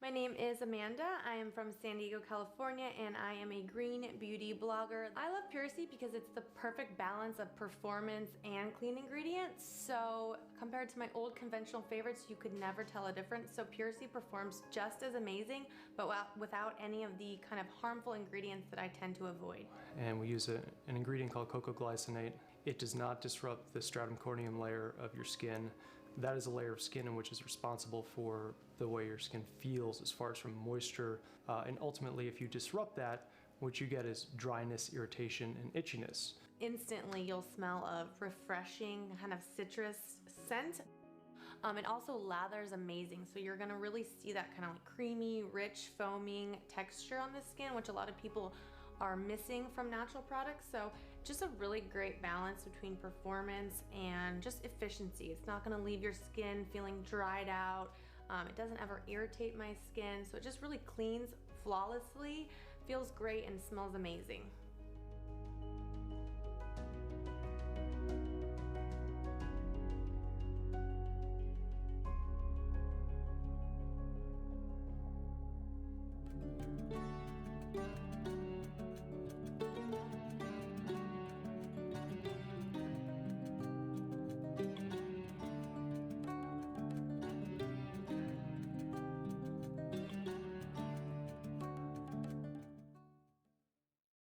My name is Amanda. I am from San Diego, California, and I am a green beauty blogger. I love Puracy because it's the perfect balance of performance and clean ingredients. So compared to my old conventional favorites, you could never tell a difference. So Puracy performs just as amazing, but without any of the kind of harmful ingredients that I tend to avoid. And we use an ingredient called cocoglycinate. It does not disrupt the stratum corneum layer of your skin. That is a layer of skin in which is responsible for the way your skin feels as far as from moisture. And ultimately, if you disrupt that, what you get is dryness, irritation, and itchiness. Instantly, you'll smell a refreshing kind of citrus scent. It also lathers amazing, so you're gonna really see that kind of like creamy, rich, foaming texture on the skin, which a lot of people are missing from natural products. So just a really great balance between performance and just efficiency. It's not gonna leave your skin feeling dried out. It doesn't ever irritate my skin, so it just really cleans flawlessly, feels great, and smells amazing.